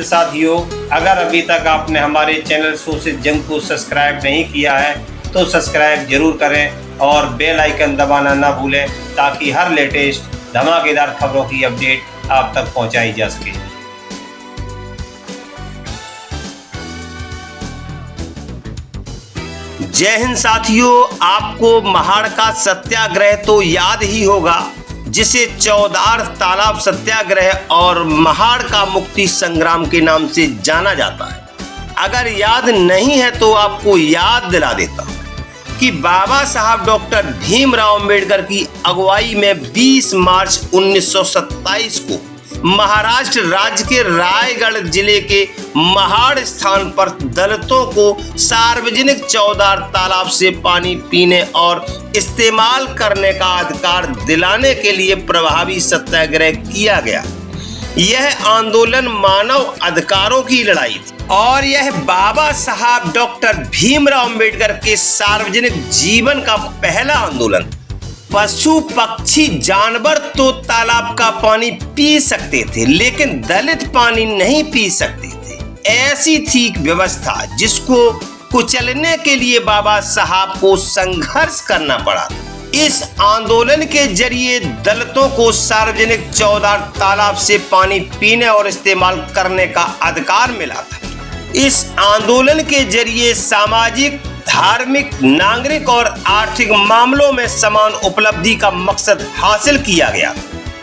साथियों, अगर अभी तक आपने हमारे चैनल सोशल जंग को सब्सक्राइब नहीं किया है तो सब्सक्राइब जरूर करें और बेल आइकन दबाना ना भूलें ताकि हर लेटेस्ट धमाकेदार खबरों की अपडेट आप तक पहुंचाई जा सके। जय हिंद साथियों, आपको महाड़ का सत्याग्रह तो याद ही होगा, जिसे चौदार तालाब सत्याग्रह और महाड़ का मुक्ति संग्राम के नाम से जाना जाता है। अगर याद नहीं है तो आपको याद दिला देता हूं कि बाबा साहब डॉक्टर भीमराव अंबेडकर की अगुवाई में 20 मार्च 1927 को महाराष्ट्र राज्य के रायगढ़ जिले के महाड़ स्थान पर दलितों को सार्वजनिक चौदार तालाब से पानी पीने और इस्तेमाल करने का अधिकार दिलाने के लिए प्रभावी सत्याग्रह किया गया। यह आंदोलन मानव अधिकारों की लड़ाई थी और यह बाबा साहब डॉक्टर भीमराव अंबेडकर के सार्वजनिक जीवन का पहला आंदोलन। पशु पक्षी जानवर तो तालाब का पानी पी सकते थे, लेकिन दलित पानी नहीं पी सकते थे। ऐसी थी व्यवस्था जिसको कुचलने के लिए बाबा साहब को संघर्ष करना पड़ा। इस आंदोलन के जरिए दलितों को सार्वजनिक चौदार तालाब से पानी पीने और इस्तेमाल करने का अधिकार मिला था। इस आंदोलन के जरिए सामाजिक, धार्मिक, नागरिक और आर्थिक मामलों में समान उपलब्धि का मकसद हासिल किया गया।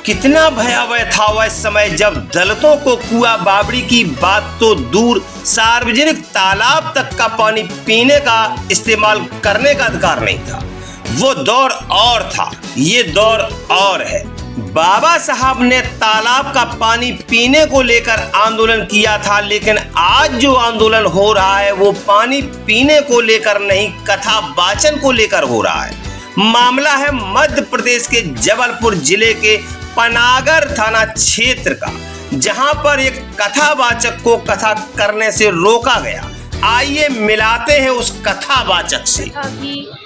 कितना भयावह था वह समय जब दलितों को कुआं बावड़ी की बात तो दूर, सार्वजनिक तालाब तक का पानी पीने का, इस्तेमाल करने का अधिकार नहीं था। वो दौर और था, ये दौर और है। बाबा साहब ने तालाब का पानी पीने को लेकर आंदोलन किया था, लेकिन आज जो आंदोलन हो रहा है वो पानी पीने को लेकर नहीं, कथा वाचन को लेकर हो रहा है। मामला है मध्य प्रदेश के जबलपुर जिले के पनागर थाना क्षेत्र का, जहां पर एक कथावाचक को कथा करने से रोका गया। आइए मिलाते हैं उस कथावाचक से।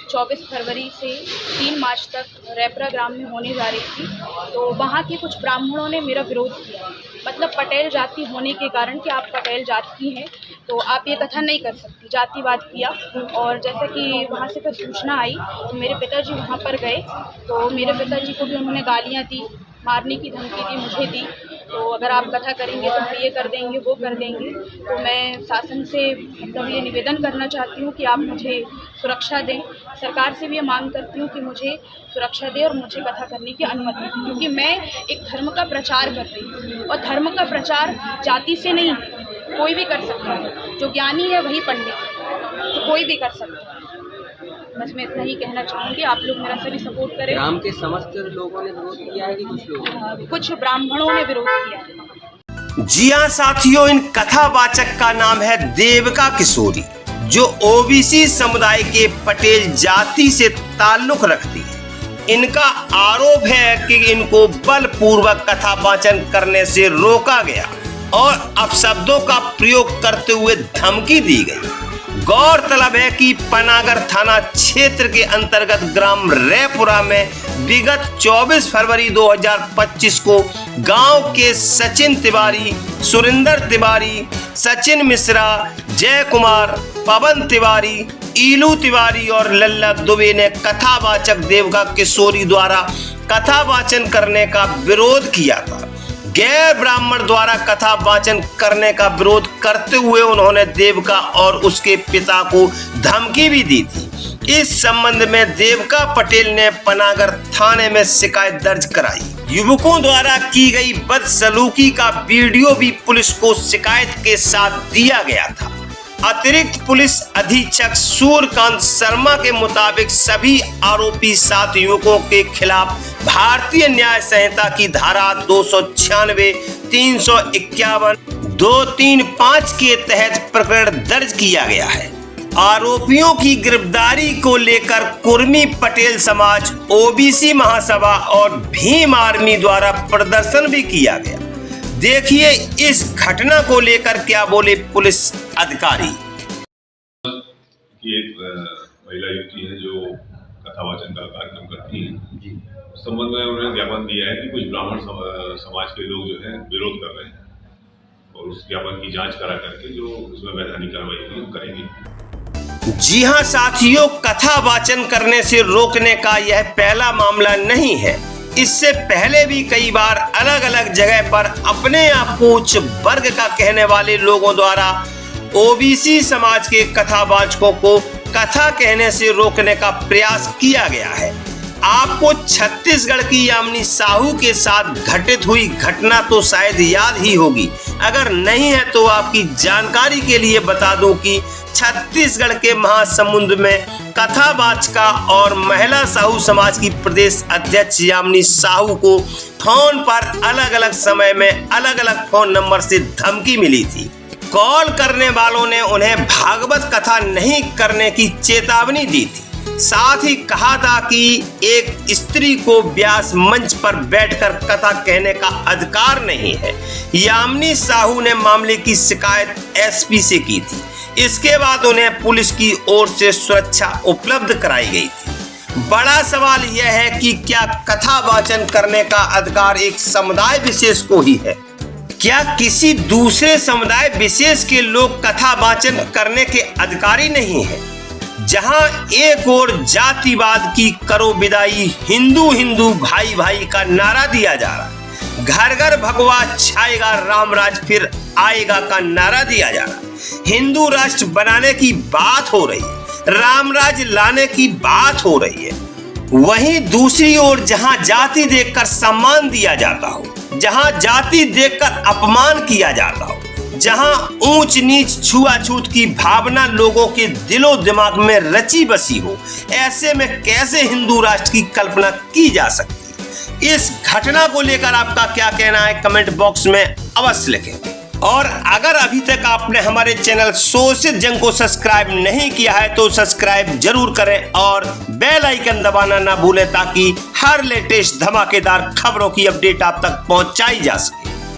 24 फरवरी से 3 मार्च तक रेपरा ग्राम में होने जा रही थी, तो वहाँ के कुछ ब्राह्मणों ने मेरा विरोध किया। मतलब पटेल जाति होने के कारण कि आप पटेल जाति की हैं तो आप ये कथा नहीं कर सकती, जातिवाद किया। और जैसे कि वहाँ से फिर सूचना आई तो मेरे पिताजी वहाँ पर गए, तो मेरे पिताजी को भी उन्होंने गालियाँ दी, मारने की धमकी दी, मुझे दी। तो अगर आप कथा करेंगे तो हम ये कर देंगे, वो कर देंगे। तो मैं शासन से मतलब ये निवेदन करना चाहती हूँ कि आप मुझे सुरक्षा दें। सरकार से भी ये मांग करती हूँ कि मुझे सुरक्षा दें और मुझे कथा करने की अनुमति दें, क्योंकि मैं एक धर्म का प्रचार कर रही हूँ और धर्म का प्रचार जाति से नहीं, कोई भी कर सकता है। जो ज्ञानी है वही पंडित है, तो कोई भी कर सकता है। बस मैं इतना ही कहना चाहूँगी, आप लोग मेरा सभी सपोर्ट करें। ग्राम के समस्त लोगों ने विरोध किया है कि कुछ लोग? कुछ ब्राह्मणों ने विरोध किया है। जी हाँ साथियों, इन कथावाचक का नाम है देविका किशोरी, जो ओबीसी समुदाय के पटेल जाति से ताल्लुक रखती है। इनका आरोप है कि इनको बलपूर्वक कथावाचन करने से रोका गया और अपशब्दों का प्रयोग करते हुए धमकी दी गई। गौरतलब है कि पनागर थाना क्षेत्र के अंतर्गत ग्राम रेपुरा में विगत 24 फरवरी 2025 को गांव के सचिन तिवारी, सुरेंद्र तिवारी, सचिन मिश्रा, जय कुमार, पवन तिवारी, ईलू तिवारी और लल्ला दुबे ने कथावाचक देविका किशोरी द्वारा कथावाचन करने का विरोध किया था। गैर ब्राह्मण द्वारा कथा वाचन करने का विरोध करते हुए उन्होंने देविका और उसके पिता को धमकी भी दी थी। इस संबंध में देविका पटेल ने पनागर थाने में शिकायत दर्ज कराई। युवकों द्वारा की गई बदसलूकी का वीडियो भी पुलिस को शिकायत के साथ दिया गया था। अतिरिक्त पुलिस अधीक्षक सूर्यकांत शर्मा के मुताबिक सभी आरोपी 7 युवकों के खिलाफ भारतीय न्याय संहिता की धारा 296, 351, 235 के तहत प्रकरण दर्ज किया गया है। आरोपियों की गिरफ्तारी को लेकर कुर्मी पटेल समाज, ओबीसी महासभा और भीम आर्मी द्वारा प्रदर्शन भी किया गया। देखिए इस घटना को लेकर क्या बोले पुलिस अधिकारी। एक महिला युवती है जो कथावाचन का कार्यक्रम करती है, उस संबंध में उन्होंने ज्ञापन दिया है कि कुछ ब्राह्मण समाज के लोग जो है विरोध कर रहे हैं और और उस ज्ञापन की जांच करा करके जो उसमें वैधानिक कार्रवाई होगी वो करेंगे। जी हां साथियों, कथा वाचन करने से रोकने का यह पहला मामला नहीं है। इससे पहले भी कई बार अलग अलग जगह पर अपने आप को उच्च वर्ग का कहने वाले लोगों द्वारा ओबीसी समाज के कथावाचकों को कथा कहने से रोकने का प्रयास किया गया है। आपको छत्तीसगढ़ की यामिनी साहू के साथ घटित हुई घटना तो शायद याद ही होगी। अगर नहीं है तो आपकी जानकारी के लिए बता दूं कि छत्तीसगढ़ के महासमुंद में कथावाचका और महिला साहू समाज की प्रदेश अध्यक्ष यामिनी साहू को फोन पर अलग अलग समय में अलग अलग फोन नंबर से धमकी मिली थी। कॉल करने वालों ने उन्हें भागवत कथा नहीं करने की चेतावनी दी थी। साथ ही कहा था कि एक स्त्री को व्यास मंच पर बैठकर कथा कहने का अधिकार नहीं है। यामिनी साहू ने मामले की शिकायत एसपी से की थी। इसके बाद उन्हें पुलिस की ओर से सुरक्षा उपलब्ध कराई गई थी। बड़ा सवाल यह है कि क्या कथा वाचन करने का अधिकार एक समुदाय विशेष को ही है? क्या किसी दूसरे समुदाय विशेष के लोग कथा वाचन करने के अधिकारी नहीं है? जहां एक ओर जातिवाद की करो विदाई, हिंदू हिंदू भाई भाई का नारा दिया जा रहा, घर घर भगवा छाएगा राम राज फिर आएगा का नारा दिया जा रहा, हिंदू राष्ट्र बनाने की बात हो रही है, राम राज लाने की बात हो रही है, वहीं दूसरी ओर जहां जाति देखकर सम्मान दिया जाता हो, जहां जाति देखकर अपमान किया जाता हो, जहां ऊंच नीच छुआछूत की भावना लोगों के दिलो दिमाग में रची बसी हो, ऐसे में कैसे हिंदू राष्ट्र की कल्पना की जा सकती? इस घटना को लेकर आपका क्या कहना है कमेंट बॉक्स में अवश्य लिखें। और अगर अभी तक आपने हमारे चैनल शोषित जंग को सब्सक्राइब नहीं किया है तो सब्सक्राइब जरूर करें और बेल आइकन दबाना ना भूलें ताकि हर लेटेस्ट धमाकेदार खबरों की अपडेट आप तक पहुंचाई जा सके।